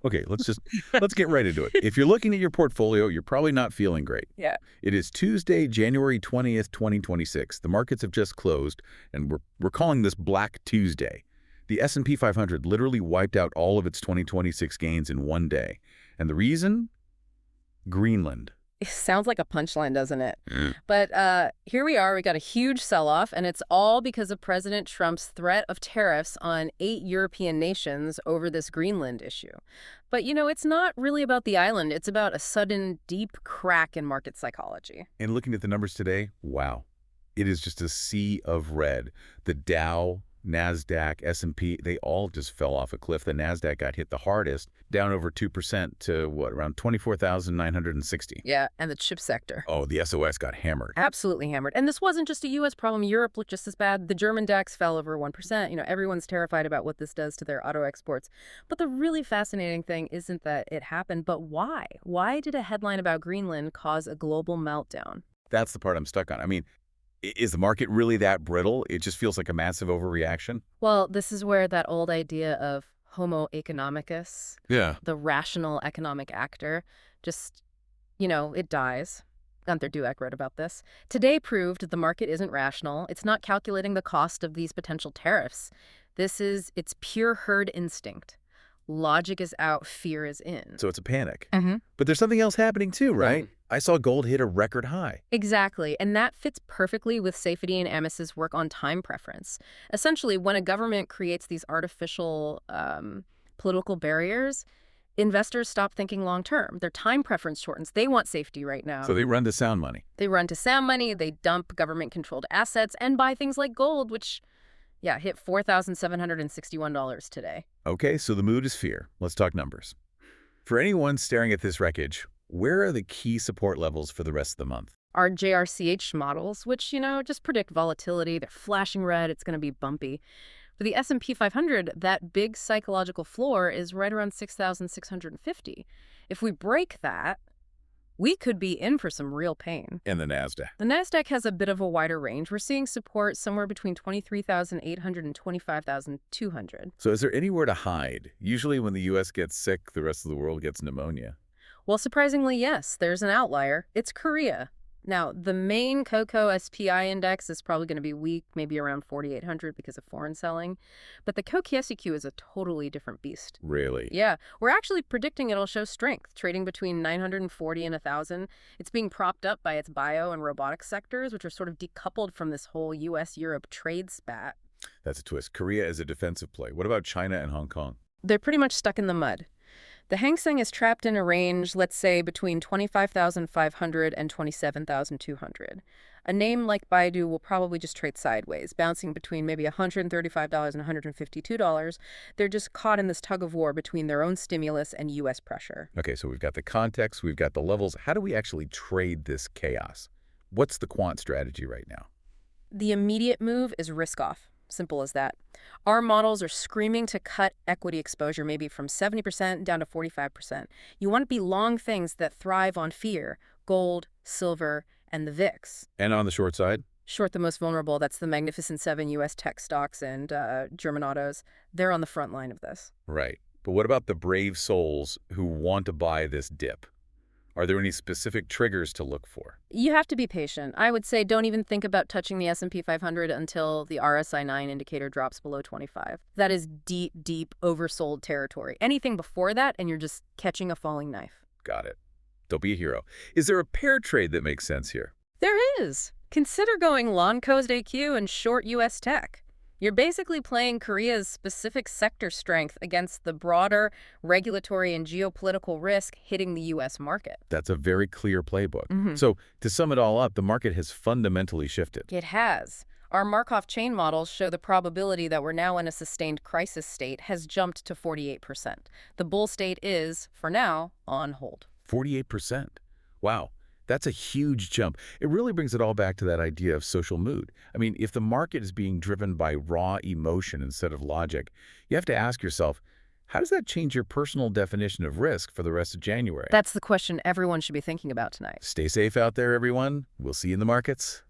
Okay, let's get right into it. If you're looking at your portfolio, you're probably not feeling great. Yeah. It is Tuesday, January 20th, 2026. The markets have just closed, and we're calling this Black Tuesday. The S&P 500 literally wiped out all of its 2026 gains in one day. And the reason? Greenland. It sounds like a punchline, doesn't it? Mm. But here we are. We got a huge sell-off, and it's all because of President Trump's threat of tariffs on 8 European nations over this Greenland issue. But, it's not really about the island. It's about a sudden, deep crack in market psychology. And looking at the numbers today, wow. It is just a sea of red. The Dow, NASDAQ, S&P, they all just fell off a cliff. The NASDAQ got hit the hardest, down over 2% to, around 24,960. Yeah, and the chip sector. Oh, the SOS got hammered. Absolutely hammered. And this wasn't just a U.S. problem. Europe looked just as bad. The German DAX fell over 1%. Everyone's terrified about what this does to their auto exports. But the really fascinating thing isn't that it happened, but why? Why did a headline about Greenland cause a global meltdown? That's the part I'm stuck on. I mean, is the market really that brittle? It just feels like a massive overreaction? Well, this is where that old idea of Homo economicus, Yeah. the rational economic actor, just, it dies. Gunther Dweck wrote about this. Today proved the market isn't rational. It's not calculating the cost of these potential tariffs. It's pure herd instinct. Logic is out, fear is in. So it's a panic. Mm-hmm. But there's something else happening too, right? I saw gold hit a record high. Exactly, and that fits perfectly with Safety and Amis's work on time preference. Essentially, when a government creates these artificial political barriers, investors stop thinking long-term. Their time preference shortens. They want safety right now. So they run to sound money. They run to sound money, they dump government-controlled assets, and buy things like gold, which, hit $4,761 today. Okay, so the mood is fear. Let's talk numbers. For anyone staring at this wreckage, where are the key support levels for the rest of the month? Our JRCH models, which, just predict volatility. They're flashing red. It's going to be bumpy. For the S&P 500, that big psychological floor is right around 6,650. If we break that, we could be in for some real pain. And the NASDAQ. The NASDAQ has a bit of a wider range. We're seeing support somewhere between 23,800 and 25,200. So is there anywhere to hide? Usually when the U.S. gets sick, the rest of the world gets pneumonia. Well, surprisingly, yes, there's an outlier. It's Korea. Now, the main Cocoa SPI index is probably going to be weak, maybe around 4,800 because of foreign selling. But the Kokki is a totally different beast. Really? Yeah. We're actually predicting it'll show strength, trading between 940 and 1,000. It's being propped up by its bio and robotics sectors, which are sort of decoupled from this whole U.S.-Europe trade spat. That's a twist. Korea is a defensive play. What about China and Hong Kong? They're pretty much stuck in the mud. The Hang Seng is trapped in a range, let's say, between 25,500 and 27,200. A name like Baidu will probably just trade sideways, bouncing between maybe $135 and $152. They're just caught in this tug of war between their own stimulus and U.S. pressure. Okay, so we've got the context, we've got the levels. How do we actually trade this chaos? What's the quant strategy right now? The immediate move is risk off. Simple as that. Our models are screaming to cut equity exposure maybe from 70% down to 45%. You want to be long things that thrive on fear: gold, silver, and the VIX. And on the short side? Short the most vulnerable. That's the Magnificent Seven U.S. tech stocks and German autos. They're on the front line of this. Right. But what about the brave souls who want to buy this dip? Are there any specific triggers to look for? You have to be patient. I would say don't even think about touching the S&P 500 until the RSI 9 indicator drops below 25. That is deep, deep oversold territory. Anything before that, and you're just catching a falling knife. Got it. Don't be a hero. Is there a pair trade that makes sense here? There is. Consider going long closed AQ and short U.S. tech. You're basically playing Korea's specific sector strength against the broader regulatory and geopolitical risk hitting the U.S. market. That's a very clear playbook. So to sum it all up, the market has fundamentally shifted. It has. Our Markov chain models show the probability that we're now in a sustained crisis state has jumped to 48%. The bull state is, for now, on hold. 48%. Wow. That's a huge jump. It really brings it all back to that idea of social mood. I mean, if the market is being driven by raw emotion instead of logic, you have to ask yourself, how does that change your personal definition of risk for the rest of January? That's the question everyone should be thinking about tonight. Stay safe out there, everyone. We'll see you in the markets.